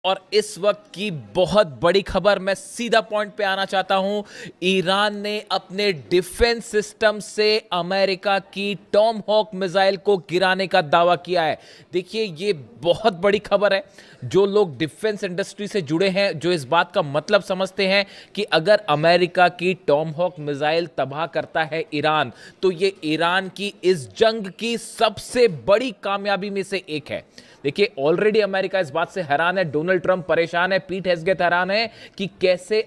और इस वक्त की बहुत बड़ी खबर, मैं सीधा पॉइंट पे आना चाहता हूं। ईरान ने अपने डिफेंस सिस्टम से अमेरिका की टॉम हॉक मिसाइल को गिराने का दावा किया है। देखिए, ये बहुत बड़ी खबर है। जो लोग डिफेंस इंडस्ट्री से जुड़े हैं, जो इस बात का मतलब समझते हैं कि अगर अमेरिका की टॉम हॉक मिसाइल तबाह करता है ईरान, तो ये ईरान की इस जंग की सबसे बड़ी कामयाबी में से एक है। देखिए, ऑलरेडी अमेरिका इस बात से हैरान है, डोनाल्ड ट्रंप परेशान है, पीट हेग्सेथ हैरान है कि कैसे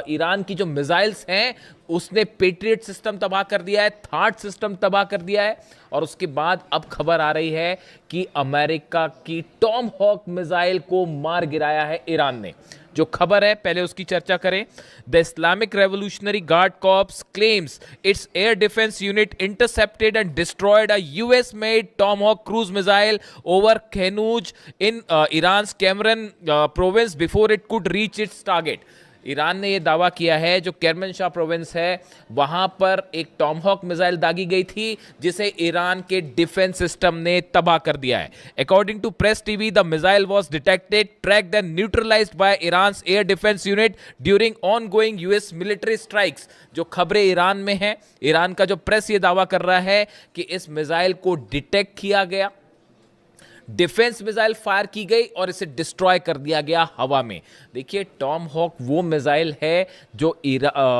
ईरान की जो मिसाइल्स हैं उसने पेट्रियट सिस्टम तबाह कर दिया है, थार्ड सिस्टम तबाह कर दिया है। और उसके बाद अब खबर आ रही है कि अमेरिका की टॉम हॉक मिसाइल को मार गिराया है ईरान ने। जो खबर है पहले उसकी चर्चा करें। The Islamic Revolutionary Guard Corps claims its air defence unit intercepted and destroyed a US made Tomahawk cruise missile over Kahnuj in Iran Kerman province before it could reach its target. Iran ने यह दावा किया है जो केरमनशाह province है वहां पर एक टॉमहॉक मिसाइल दागी गई थी जिसे ईरान के डिफेंस सिस्टम ने तबाह कर दिया है। According to press TV, the missile was detected, tracked and neutralised by Iran's air defence unit during ongoing US military strikes. जो खबरें ईरान में हैं, ईरान का जो प्रेस ये दावा कर रहा है कि इस मिसाइल को डिटेक्ट किया गया, डिफेंस मिसाइल फायर की गई और इसे डिस्ट्रॉय कर दिया गया हवा में। देखिए, टॉम हॉक वो मिसाइल है जो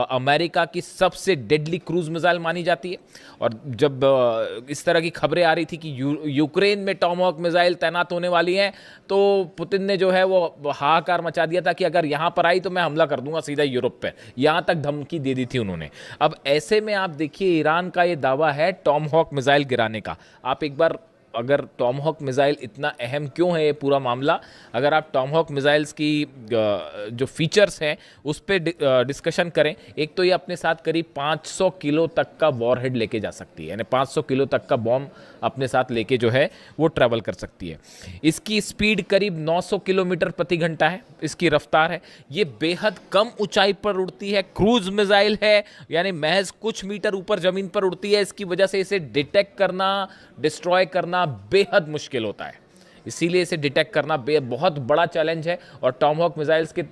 अमेरिका की सबसे डेडली क्रूज मिसाइल मानी जाती है। और जब इस तरह की खबरें आ रही थी कि यूक्रेन में टॉम हॉक मिसाइल तैनात होने वाली हैं, तो पुतिन ने जो है वो हाहाकार मचा दिया था कि अगर यहां पर आई तो मैं हमला कर दूंगा सीधा यूरोप पे। यहां तक धमकी दे दी थी उन्होंने। अब ऐसे में आप देखिए, ईरान का ये दावा है टॉम हॉक मिसाइल गिराने का। आप एक बार, अगर टॉम हॉक मिसाइल इतना अहम क्यों है ये पूरा मामला, अगर आप टॉम हॉक मिसाइल्स की जो फीचर्स हैं उस पर डिस्कशन करें। एक तो ये अपने साथ करीब 500 किलो तक का वॉरहेड लेके जा सकती है, यानी 500 किलो तक का बॉम्ब अपने साथ लेके जो है वो ट्रैवल कर सकती है। इसकी स्पीड करीब 900 किलोमीटर प्रति घंटा है, इसकी रफ्तार है। ये बेहद कम ऊंचाई पर उड़ती है, क्रूज मिसाइल है, यानी महज कुछ मीटर ऊपर जमीन पर उड़ती है। इसकी वजह से इसे डिटेक्ट करना, डिस्ट्रॉय करना बेहद मुश्किल होता है। इसीलिए इसे डिटेक्ट करना बहुत बड़ा चैलेंज है। और टॉम हॉक मिसाइल्स के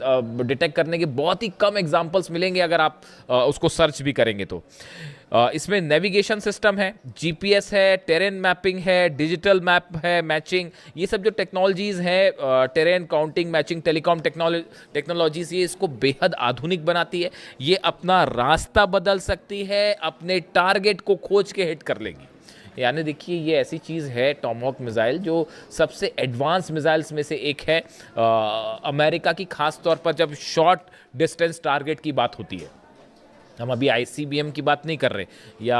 डिटेक्ट करने के बहुत ही कम एग्जांपल्स मिलेंगे अगर आप उसको सर्च भी करेंगे तो। इसमें नेविगेशन सिस्टम है, जीपीएस है, टेरेन मैपिंग है, डिजिटल मैप है, मैचिंग, ये सब जो टेक्नोलॉजीज हैं, terrain counting, matching, telecom technologies, ये इसको बेहद आधुनिक बनाती है। ये अपना रास्ता बदल सकती है, अपने टारगेट को खोज के हिट कर लेगी। यानी देखिए, ये ऐसी चीज़ है टॉमहॉक मिसाइल जो सबसे एडवांस मिसाइल्स में से एक है। अमेरिका की खास तौर पर जब शॉर्ट डिस्टेंस टारगेट की बात होती है, हम अभी आईसीबीएम की बात नहीं कर रहे या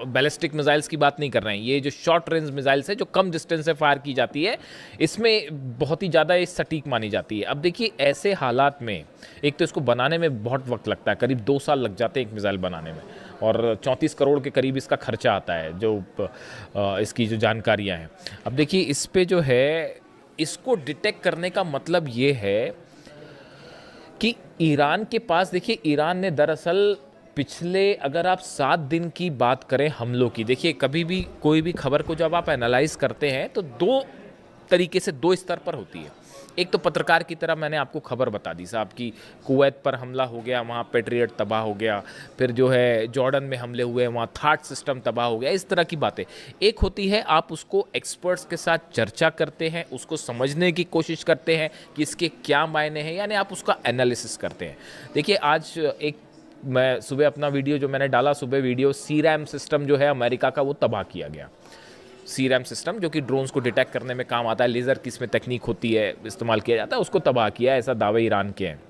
बैलिस्टिक मिसाइल्स की बात नहीं कर रहे हैं, ये जो शॉर्ट रेंज मिसाइल्स है जो कम डिस्टेंस से फायर की जाती है, इसमें बहुत ही ज़्यादा ये सटीक मानी जाती है। अब देखिए, ऐसे हालात में एक तो इसको बनाने में बहुत वक्त लगता है, करीब 2 साल लग जाते हैं एक मिसाइल बनाने में, और 34 करोड़ के करीब इसका खर्चा आता है, जो इसकी जो जानकारियाँ हैं। अब देखिए, इस पे जो है, इसको डिटेक्ट करने का मतलब ये है कि ईरान के पास, देखिए, ईरान ने दरअसल पिछले, अगर आप 7 दिन की बात करें हमलों की, देखिए कभी भी कोई भी खबर को जब आप एनालाइज करते हैं तो 2 तरीके से, 2 स्तर पर होती है। एक तो पत्रकार की तरह मैंने आपको खबर बता दी साहब कि कुवैत पर हमला हो गया, वहाँ पेट्रियट तबाह हो गया, फिर जो है जॉर्डन में हमले हुए, वहाँ थार्ड सिस्टम तबाह हो गया, इस तरह की बातें। एक होती है आप उसको एक्सपर्ट्स के साथ चर्चा करते हैं, उसको समझने की कोशिश करते हैं कि इसके क्या मायने हैं, यानी आप उसका एनालिसिस करते हैं। देखिए, आज एक, मैं सुबह अपना वीडियो जो मैंने डाला, सुबह वीडियो, सीरैम सिस्टम जो है अमेरिका का, वो तबाह किया गया। सीरैम सिस्टम जो कि ड्रोन्स को डिटेक्ट करने में काम आता है, लेज़र की इसमें तकनीक होती है, इस्तेमाल किया जाता है, उसको तबाह किया, ऐसा दावे ईरान के हैं।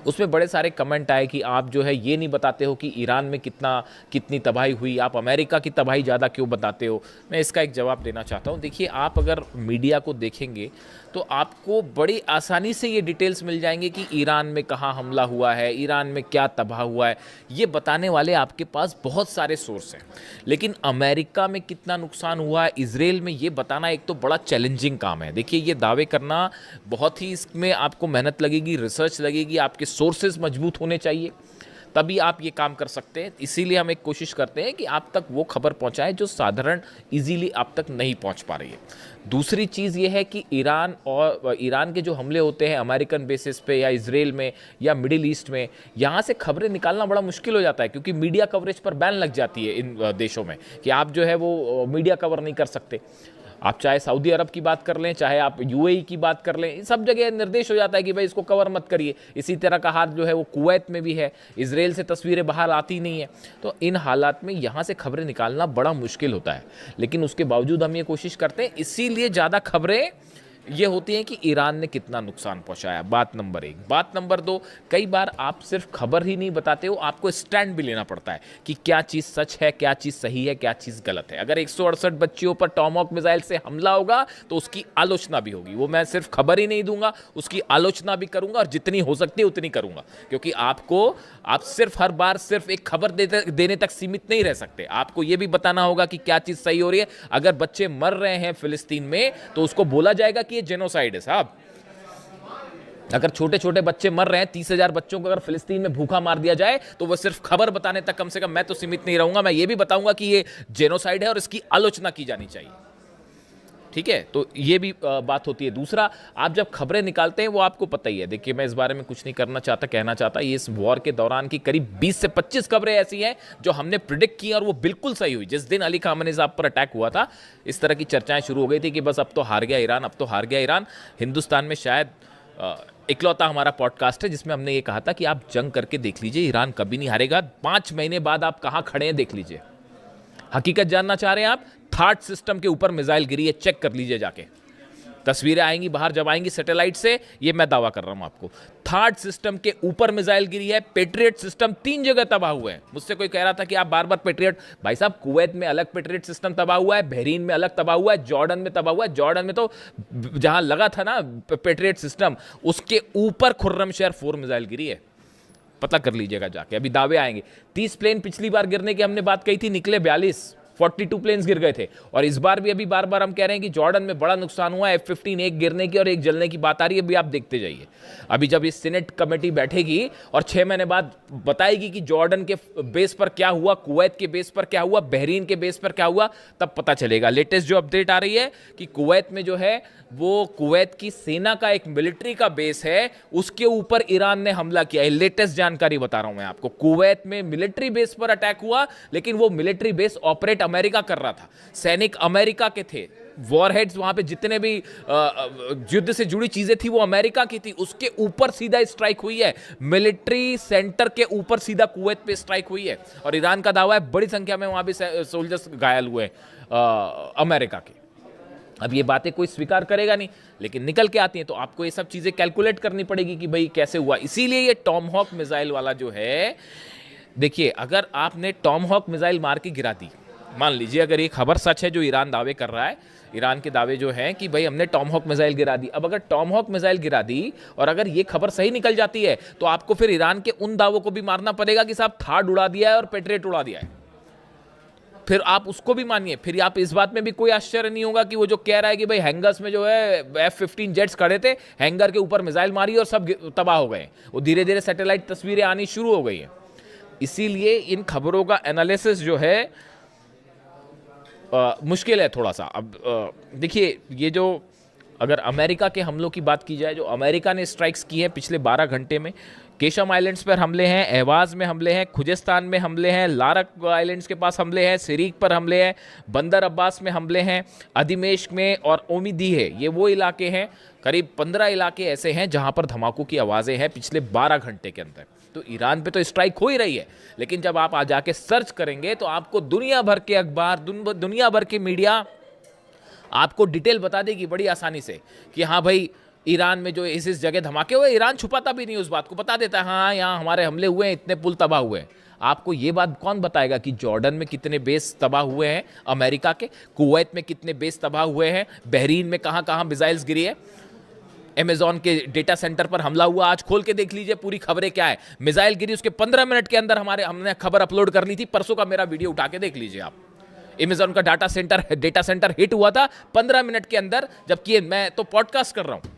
उसमें बड़े सारे कमेंट आए कि आप जो है ये नहीं बताते हो कि ईरान में कितनी तबाही हुई, आप अमेरिका की तबाही ज़्यादा क्यों बताते हो। मैं इसका एक जवाब देना चाहता हूँ। देखिए, आप अगर मीडिया को देखेंगे तो आपको बड़ी आसानी से ये डिटेल्स मिल जाएंगे कि ईरान में कहाँ हमला हुआ है, ईरान में क्या तबाह हुआ है, ये बताने वाले आपके पास बहुत सारे सोर्स हैं। लेकिन अमेरिका में कितना नुकसान हुआ है, इजराइल में, ये बताना एक तो बड़ा चैलेंजिंग काम है। देखिए, ये दावे करना बहुत ही, इसमें आपको मेहनत लगेगी, रिसर्च लगेगी, आपके सोर्सेज मजबूत होने चाहिए। तभी आप ये काम कर सकते हैं। इसीलिए हम एक कोशिश करते हैं कि आप तक वो खबर पहुंचाएं जो साधारण इजीली आप तक नहीं पहुंच पा रही है। दूसरी चीज़ ये है कि ईरान के जो हमले होते हैं अमेरिकन बेसिस पे या इजराइल में या मिडिल ईस्ट में, यहाँ से खबरें निकालना बड़ा मुश्किल हो जाता है, क्योंकि मीडिया कवरेज पर बैन लग जाती है इन देशों में कि आप जो है वो मीडिया कवर नहीं कर सकते। आप चाहे सऊदी अरब की बात कर लें, चाहे आप यूएई की बात कर लें, सब जगह निर्देश हो जाता है कि भाई इसको कवर मत करिए। इसी तरह का हाल जो है वो कुवैत में भी है, इजराइल से तस्वीरें बाहर आती नहीं है। तो इन हालात में यहाँ से खबरें निकालना बड़ा मुश्किल होता है, लेकिन उसके बावजूद हम ये कोशिश करते हैं। इसीलिए ज़्यादा खबरें ये होती हैं कि ईरान ने कितना नुकसान पहुंचाया, बात नंबर 1। बात नंबर 2, कई बार आप सिर्फ खबर ही नहीं बताते हो, आपको स्टैंड भी लेना पड़ता है कि क्या चीज़ सच है, क्या चीज़ सही है, क्या चीज़ गलत है। अगर 168 बच्चियों पर टॉमहॉक मिसाइल से हमला होगा तो उसकी आलोचना भी होगी। वो मैं सिर्फ खबर ही नहीं दूंगा, उसकी आलोचना भी करूंगा, और जितनी हो सकती है उतनी करूंगा, क्योंकि आप सिर्फ हर बार सिर्फ एक खबर देने तक सीमित नहीं रह सकते। आपको ये भी बताना होगा कि क्या चीज़ सही हो रही है। अगर बच्चे मर रहे हैं फिलिस्तीन में तो उसको बोला जाएगा कि ये जेनोसाइड है साहब। अगर छोटे छोटे बच्चे मर रहे हैं, 30,000 बच्चों को अगर फिलिस्तीन में भूखा मार दिया जाए तो वो सिर्फ खबर बताने तक कम से कम मैं तो सीमित नहीं रहूंगा, मैं ये भी बताऊंगा कि ये जेनोसाइड है और इसकी आलोचना की जानी चाहिए। ठीक है, तो ये भी बात होती है। दूसरा, आप जब खबरें निकालते हैं वो आपको पता ही है। देखिए, मैं इस बारे में कुछ नहीं कहना चाहता। ये इस वॉर के दौरान की करीब 20 से 25 खबरें ऐसी हैं जो हमने प्रिडिक्ट की और वो बिल्कुल सही हुई। जिस दिन अली खामेनी साहब पर अटैक हुआ था, इस तरह की चर्चाएं शुरू हो गई थी कि बस अब तो हार गया ईरान, अब तो हार गया ईरान। हिंदुस्तान में शायद इकलौता हमारा पॉडकास्ट है जिसमें हमने ये कहा था कि आप जंग करके देख लीजिए, ईरान कभी नहीं हारेगा। 5 महीने बाद आप कहाँ खड़े हैं देख लीजिए। हकीकत जानना चाह रहे हैं आप? थार्ड सिस्टम के ऊपर मिसाइल गिरी है, चेक कर लीजिए जाके। तस्वीरें आएंगी बाहर जब आएंगी सैटेलाइट से, ये मैं दावा कर रहा हूं आपको। थार्ड सिस्टम के ऊपर मिसाइल गिरी है। पेट्रियट सिस्टम 3 जगह तबाह हुए हैं। मुझसे कोई कह रहा था कि आप बार बार पेट्रियट, भाई साहब कुवैत में अलग पेट्रियट सिस्टम तबाह हुआ है, बहरीन में अलग तबाह हुआ है, जॉर्डन में तबाह हुआ है। जॉर्डन में तो जहां लगा था ना पेट्रियट सिस्टम, उसके ऊपर खुर्रमशहर 4 मिसाइल गिरी है। पता कर लीजिएगा जाके, अभी दावे आएंगे। 30 प्लेन पिछली बार गिरने की हमने बात कही थी, निकले 42 प्लेन्स गिर गए थे। और इस बार भी अभी बार बार हम कह रहे हैं कि जॉर्डन में बड़ा नुकसान हुआ है। F-15 एक गिरने की और एक जलने की बात आ रही है, अभी आप देखते जाइए। अभी जब इस सीनेट कमेटी बैठेगी और 6 महीने बाद बताएगी कि जॉर्डन के बेस पर क्या हुआ, कुवैत के बेस पर क्या हुआ, बहरीन के बेस पर क्या हुआ, तब पता चलेगा। लेटेस्ट जो अपडेट आ रही है कि कुवैत में जो है वो कुवैत की सेना का एक मिलिट्री का बेस है, उसके ऊपर ईरान ने हमला किया है। लेटेस्ट जानकारी बता रहा हूं मैं आपको। कुवैत में मिलिट्री बेस पर अटैक हुआ, लेकिन वो मिलिट्री बेस ऑपरेट अमेरिका कर रहा था, सैनिक अमेरिका के थे, वॉरहेड्स वहां पे जितने भी युद्ध से जुड़ी चीजें थी वो अमेरिका की थी। उसके ऊपर सीधा स्ट्राइक हुई है, मिलिट्री सेंटर के ऊपर सीधा कुवैत पे स्ट्राइक हुई है। और ईरान का दावा है बड़ी संख्या में वहां भी सोल्जर्स घायल हुए अमेरिका के। अब ये बातें कोई स्वीकार करेगा नहीं, लेकिन निकल के आती हैं, तो आपको ये सब चीजें कैलकुलेट करनी पड़ेगी कि भाई कैसे हुआ। इसीलिए ये टॉमहॉक मिसाइल वाला जो है, देखिए, अगर आपने टॉमहॉक मिसाइल मार के गिरा दी, मान लीजिए अगर ये खबर सच है जो ईरान दावे कर रहा है, ईरान के दावे जो हैं कि भाई हमने टॉमहॉक मिसाइल गिरा दी। अब अगर टॉमहॉक मिसाइल गिरा दी और अगर ये खबर सही निकल जाती है, तो आपको फिर ईरान के उन दावों को भी मारना पड़ेगा कि साहब थार्ड उड़ा दिया है और पेट्रियट उड़ा दिया है। फिर आप उसको भी मानिए। फिर आप इस बात में भी कोई आश्चर्य नहीं होगा कि वो जो कह रहा है कि भाई हैंगर्स में जो है F-15 जेट्स खड़े थे, हैंगर के ऊपर मिसाइल मारी और सब तबाह हो गए। वो धीरे धीरे सैटेलाइट तस्वीरें आनी शुरू हो गई हैं। इसीलिए इन खबरों का एनालिसिस जो है मुश्किल है थोड़ा सा। अब देखिए, ये जो अगर अमेरिका के हमलों की बात की जाए, जो अमेरिका ने स्ट्राइक्स की है पिछले 12 घंटे में, केशम आइलैंड्स पर हमले हैं, एहवाज में हमले हैं, खुजेस्तान में हमले हैं, लारक आइलैंड्स के पास हमले हैं, सिरीक पर हमले हैं, बंदर अब्बास में हमले हैं, अधिमेश में और ओमिदी है, ये वो इलाके हैं। करीब 15 इलाके ऐसे हैं जहां पर धमाकों की आवाज़ें हैं पिछले 12 घंटे के अंदर। तो ईरान पे तो स्ट्राइक हो ही रही है, लेकिन जब आप आ जाके सर्च करेंगे तो आपको दुनिया भर के अखबार, दुनिया भर के मीडिया आपको डिटेल बता देगी बड़ी आसानी से कि हाँ भाई, ईरान में जो इस जगह धमाके हुए, ईरान छुपाता भी नहीं उस बात को, बता देता है हाँ यहाँ हमारे हमले हुए हैं, इतने पुल तबाह हुए हैं। आपको ये बात कौन बताएगा कि जॉर्डन में कितने बेस तबाह हुए हैं अमेरिका के, कुवैत में कितने बेस तबाह हुए हैं, बहरीन में कहाँ कहाँ मिसाइल्स गिरी है, अमेजॉन के डेटा सेंटर पर हमला हुआ। आज खोल के देख लीजिए पूरी खबरें क्या है। मिसाइल गिरी, उसके 15 मिनट के अंदर हमने खबर अपलोड कर ली थी। परसों का मेरा वीडियो उठा के देख लीजिए आप। अमेजॉन का डेटा सेंटर हिट हुआ था 15 मिनट के अंदर, जबकि मैं तो पॉडकास्ट कर रहा हूं।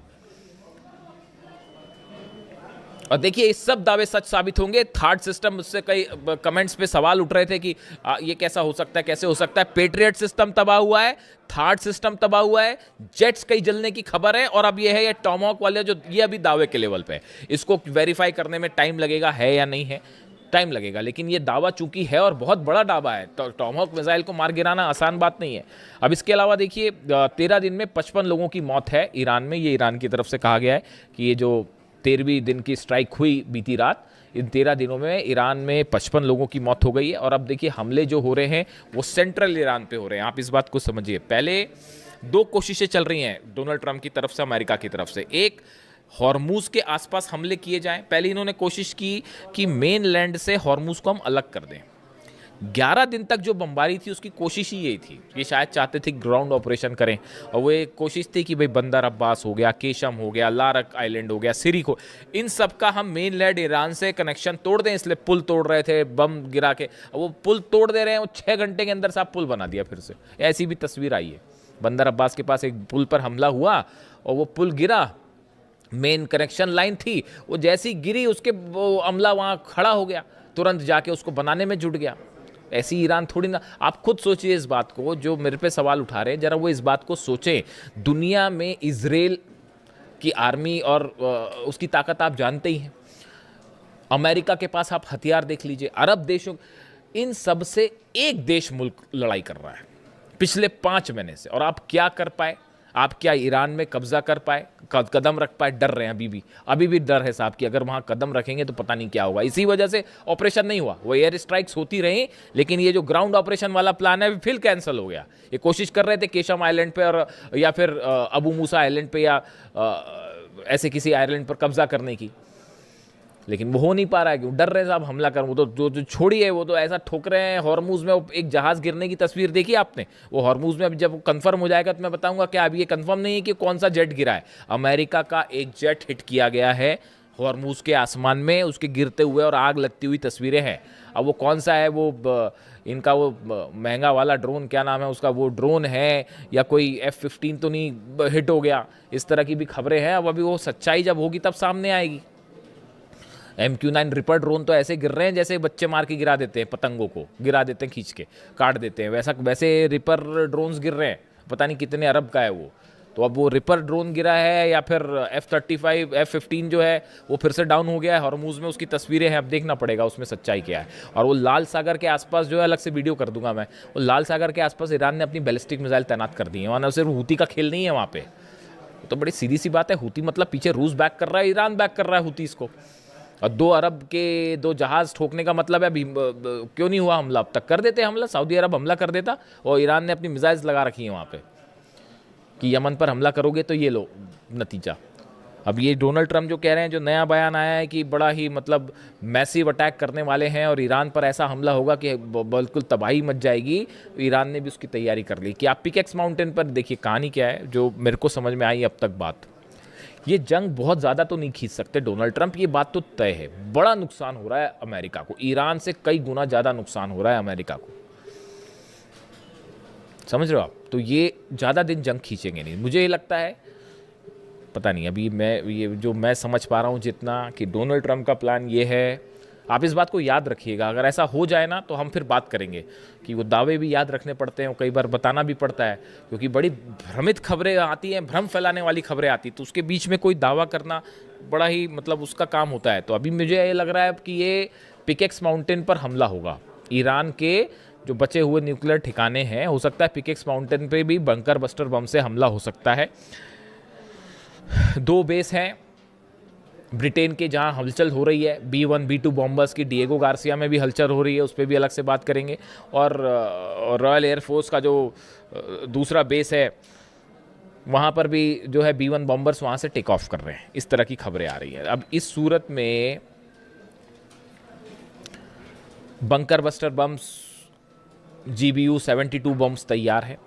और देखिए ये सब दावे सच साबित होंगे। थर्ड सिस्टम, उससे कई कमेंट्स पे सवाल उठ रहे थे कि ये कैसा हो सकता है, कैसे हो सकता है। पेट्रियट सिस्टम तबाह हुआ है, थर्ड सिस्टम तबाह हुआ है, जेट्स कई जलने की खबर है, और अब ये है ये टॉमहॉक वाले जो ये अभी दावे के लेवल पे है। इसको वेरीफाई करने में टाइम लगेगा, है या नहीं है, टाइम लगेगा, लेकिन ये दावा चूंकि है और बहुत बड़ा दावा है, तो टॉमहॉक मिसाइल को मार गिराना आसान बात नहीं है। अब इसके अलावा देखिए 13 दिन में 55 लोगों की मौत है ईरान में। ये ईरान की तरफ से कहा गया है कि ये जो 13वीं दिन की स्ट्राइक हुई बीती रात, इन 13 दिनों में ईरान में 55 लोगों की मौत हो गई है। और अब देखिए हमले जो हो रहे हैं वो सेंट्रल ईरान पे हो रहे हैं। आप इस बात को समझिए। पहले 2 कोशिशें चल रही हैं डोनाल्ड ट्रंप की तरफ से, अमेरिका की तरफ से। एक, हॉर्मूज के आसपास हमले किए जाएं। पहले इन्होंने कोशिश की कि मेन लैंड से हॉर्मूज को हम अलग कर दें। 11 दिन तक जो बमबारी थी उसकी कोशिश ही यही थी। ये शायद चाहते थे ग्राउंड ऑपरेशन करें, और वो एक कोशिश थी कि भाई बंदर अब्बास हो गया, केशम हो गया, लारक आइलैंड हो गया, सिरिक हो, इन सब का हम मेन लैंड ईरान से कनेक्शन तोड़ दें। इसलिए पुल तोड़ रहे थे बम गिरा के। अब वो पुल तोड़ दे रहे हैं, वो 6 घंटे के अंदर साहब पुल बना दिया फिर से। ऐसी भी तस्वीर आई है। बंदर अब्बास के पास एक पुल पर हमला हुआ और वो पुल गिरा, मेन कनेक्शन लाइन थी, वो जैसी गिरी उसके वो अमला वहाँ खड़ा हो गया, तुरंत जाके उसको बनाने में जुट गया। ऐसी ईरान थोड़ी ना। आप खुद सोचिए इस बात को, जो मेरे पे सवाल उठा रहे हैं, जरा वो इस बात को सोचें। दुनिया में इजराइल की आर्मी और उसकी ताकत आप जानते ही हैं। अमेरिका के पास आप हथियार देख लीजिए, अरब देशों, इन सब से एक देश मुल्क लड़ाई कर रहा है पिछले 5 महीने से। और आप क्या कर पाए? आप क्या ईरान में कब्जा कर पाए, कदम रख पाए? डर रहे हैं अभी भी डर है साहब कि अगर वहाँ कदम रखेंगे तो पता नहीं क्या होगा। इसी वजह से ऑपरेशन नहीं हुआ। वो एयर स्ट्राइक्स होती रही, लेकिन ये जो ग्राउंड ऑपरेशन वाला प्लान है फिर कैंसिल हो गया। ये कोशिश कर रहे थे केशम आइलैंड पे और या फिर अबू मूसा आइलैंड पे या ऐसे किसी आइलैंड पर कब्जा करने की, लेकिन वो हो नहीं पा रहा है। क्यों? डर रहे साहब हमला कर। वो तो जो छोड़िए, वो तो ऐसा ठोक रहे हैं। हॉर्मूज में एक जहाज़ गिरने की तस्वीर देखी आपने? वो हॉर्मूज में जब कंफर्म हो जाएगा तो मैं बताऊंगा क्या। अभी ये कंफर्म नहीं है कि कौन सा जेट गिरा है। अमेरिका का एक जेट हिट किया गया है हॉर्मूज के आसमान में, उसके गिरते हुए और आग लगती हुई तस्वीरें हैं। अब वो कौन सा है, वो इनका वो महंगा वाला ड्रोन, क्या नाम है उसका, वो ड्रोन है या कोई F-15 तो नहीं हिट हो गया? इस तरह की भी खबरें हैं। अब अभी वो सच्चाई जब होगी तब सामने आएगी। MQ-9 रिपर ड्रोन तो ऐसे गिर रहे हैं जैसे बच्चे मार के गिरा देते हैं, पतंगों को गिरा देते हैं, खींच के काट देते हैं, वैसे रिपर ड्रोन्स गिर रहे हैं। पता नहीं कितने अरब का है वो। तो अब वो रिपर ड्रोन गिरा है या फिर F-35 F-15 जो है वो फिर से डाउन हो गया है हॉर्मूज में। उसकी तस्वीरें हैं, अब देखना पड़ेगा उसमें सच्चाई क्या है। और वो लाल सागर के आसपास जो है, अलग से वीडियो कर दूंगा मैं, वो लाल सागर के आसपास ईरान ने अपनी बैलिस्टिक मिसाइल तैनात कर दी है। वहाँ सिर्फ हूती का खेल नहीं है वहाँ पे। तो बड़ी सीधी सी बात है, हूती मतलब पीछे रूस बैक कर रहा है, ईरान बैक कर रहा है हूतीस को। और 2 अरब के 2 जहाज़ ठोकने का मतलब है क्यों नहीं हुआ हमला? अब तक कर देते हमला, सऊदी अरब हमला कर देता, और ईरान ने अपनी मिसाइल्स लगा रखी हैं वहाँ पे कि यमन पर हमला करोगे तो ये लो नतीजा। अब ये डोनाल्ड ट्रंप जो कह रहे हैं, जो नया बयान आया है कि बड़ा ही मतलब मैसिव अटैक करने वाले हैं और ईरान पर ऐसा हमला होगा कि बिल्कुल तबाही मच जाएगी, ईरान ने भी उसकी तैयारी कर ली। कि आप पिकेक्स माउंटेन पर देखिए कहानी क्या है, जो मेरे को समझ में आई अब तक बात। ये जंग बहुत ज़्यादा तो नहीं खींच सकते डोनाल्ड ट्रंप, ये बात तो तय है। बड़ा नुकसान हो रहा है अमेरिका को, ईरान से कई गुना ज़्यादा नुकसान हो रहा है अमेरिका को, समझ रहे हो आप? तो ये ज़्यादा दिन जंग खींचेंगे नहीं, मुझे ये लगता है। पता नहीं, अभी मैं समझ पा रहा हूँ जितना, कि डोनाल्ड ट्रंप का प्लान ये है। आप इस बात को याद रखिएगा, अगर ऐसा हो जाए ना तो हम फिर बात करेंगे कि वो दावे भी याद रखने पड़ते हैं और कई बार बताना भी पड़ता है, क्योंकि बड़ी भ्रमित खबरें आती हैं, भ्रम फैलाने वाली खबरें आती, तो उसके बीच में कोई दावा करना बड़ा ही मतलब उसका काम होता है। तो अभी मुझे ये लग रहा है कि ये पिकेक्स माउंटेन पर हमला होगा। ईरान के जो बचे हुए न्यूक्लियर ठिकाने हैं, हो सकता है पिकेक्स माउंटेन पर भी बंकर बस्टर बम से हमला हो सकता है। 2 बेस हैं ब्रिटेन के जहां हलचल हो रही है, B-1 B-2 बॉम्बर्स की डिएगो गार्सिया में भी हलचल हो रही है, उस पर भी अलग से बात करेंगे। और रॉयल एयरफोर्स का जो दूसरा बेस है वहाँ पर भी जो है B-1 बॉम्बर्स वहाँ से टेक ऑफ कर रहे हैं। इस तरह की खबरें आ रही हैं। अब इस सूरत में bunker buster bumps GBU-72 bumps तैयार है।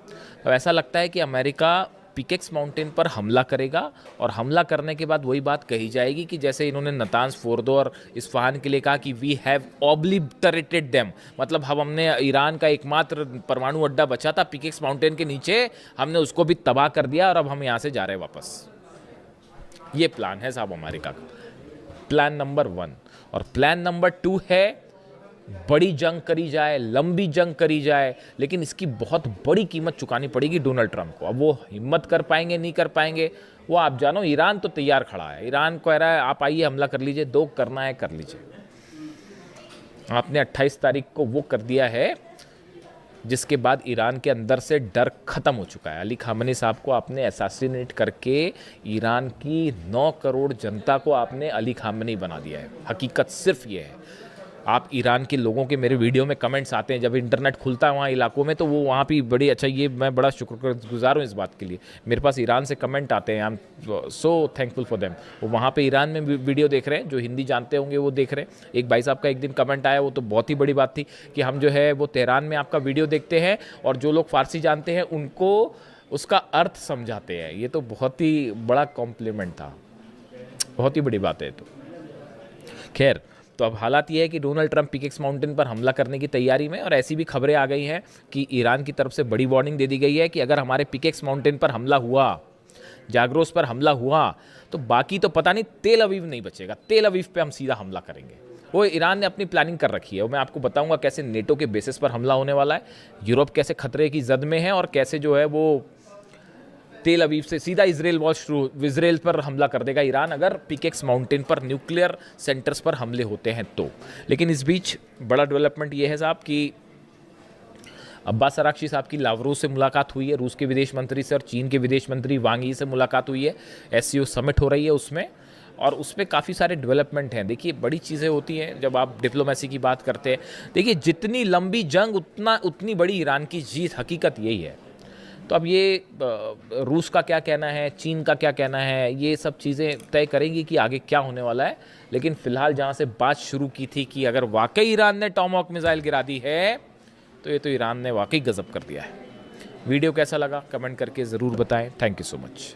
अब ऐसा लगता है कि अमेरिका पिकेक्स माउंटेन पर हमला करेगा, और हमला करने के बाद वही बात कही जाएगी कि जैसे इन्होंने नतांज, फोर्दो और इस्फहान के लिए कहा कि वी हैव ऑब्लिटरेटेड देम, मतलब हमने ईरान का एकमात्र परमाणु अड्डा बचा था पिकेक्स माउंटेन के नीचे, हमने उसको भी तबाह कर दिया और अब हम यहाँ से जा रहे हैं वापस। ये प्लान है साहब अमेरिका का। Plan number 1। और प्लान नंबर 2 है बड़ी जंग करी जाए, लंबी जंग करी जाए, लेकिन इसकी बहुत बड़ी कीमत चुकानी पड़ेगी डोनाल्ड ट्रंप को। अब वो हिम्मत कर पाएंगे नहीं कर पाएंगे वो आप जानो। ईरान तो तैयार खड़ा है, ईरान कह रहा है आप आइए हमला कर लीजिए, 2 करना है कर लीजिए। आपने 28 तारीख को वो कर दिया है जिसके बाद ईरान के अंदर से डर खत्म हो चुका है। अली खामनी साहब को आपने असैसिनेट करके ईरान की 9 करोड़ जनता को आपने अली खामनी बना दिया है। हकीकत सिर्फ ये है। आप ईरान के लोगों के मेरे वीडियो में कमेंट्स आते हैं, जब इंटरनेट खुलता है वहाँ इलाकों में, तो वो वहाँ भी बड़ी अच्छा, ये मैं बड़ा शुक्रगुजार हूँ इस बात के लिए। मेरे पास ईरान से कमेंट आते हैं, I am so thankful for them. वो वहाँ पे ईरान में वीडियो देख रहे हैं, जो हिंदी जानते होंगे वो देख रहे हैं। एक भाई साहब का एक दिन कमेंट आया, वो तो बहुत ही बड़ी बात थी कि हम जो है वो तेहरान में आपका वीडियो देखते हैं और जो लोग फारसी जानते हैं उनको उसका अर्थ समझाते हैं। ये तो बहुत ही बड़ा कॉम्प्लीमेंट था, बहुत ही बड़ी बात है। तो खैर, तो अब हालात ये है कि डोनाल्ड ट्रंप पिकेक्स माउंटेन पर हमला करने की तैयारी में, और ऐसी भी खबरें आ गई हैं कि ईरान की तरफ से बड़ी वार्निंग दे दी गई है कि अगर हमारे पिकेक्स माउंटेन पर हमला हुआ, जाग्रोस पर हमला हुआ, तो बाकी तो पता नहीं तेल अवीव नहीं बचेगा। तेल अवीव पे हम सीधा हमला करेंगे। वो ईरान ने अपनी प्लानिंग कर रखी है, और मैं आपको बताऊंगा कैसे नेटो के बेसिस पर हमला होने वाला है, यूरोप कैसे खतरे की जद में है, और कैसे जो है वो तेल अवीव से सीधा इजराइल पर हमला कर देगा ईरान, अगर पिकेक्स माउंटेन पर न्यूक्लियर सेंटर्स पर हमले होते हैं तो। लेकिन इस बीच बड़ा डेवलपमेंट ये है साहब कि अब्बास अराक्ची साहब की लावरो से मुलाकात हुई है, रूस के विदेश मंत्री से, और चीन के विदेश मंत्री वांग यी से मुलाकात हुई है। एससीओ समिट हो रही है उसमें, और उसमें काफ़ी सारे डेवलपमेंट हैं। देखिए, बड़ी चीज़ें होती हैं जब आप डिप्लोमेसी की बात करते हैं। देखिए, जितनी लंबी जंग उतनी बड़ी ईरान की जीत, हकीकत यही है। तो अब ये रूस का क्या कहना है, चीन का क्या कहना है, ये सब चीज़ें तय करेंगी कि आगे क्या होने वाला है। लेकिन फिलहाल जहाँ से बात शुरू की थी कि अगर वाकई ईरान ने टॉमहॉक मिसाइल गिरा दी है, तो ये तो ईरान ने वाकई गजब कर दिया है। वीडियो कैसा लगा कमेंट करके ज़रूर बताएं। Thank you so much.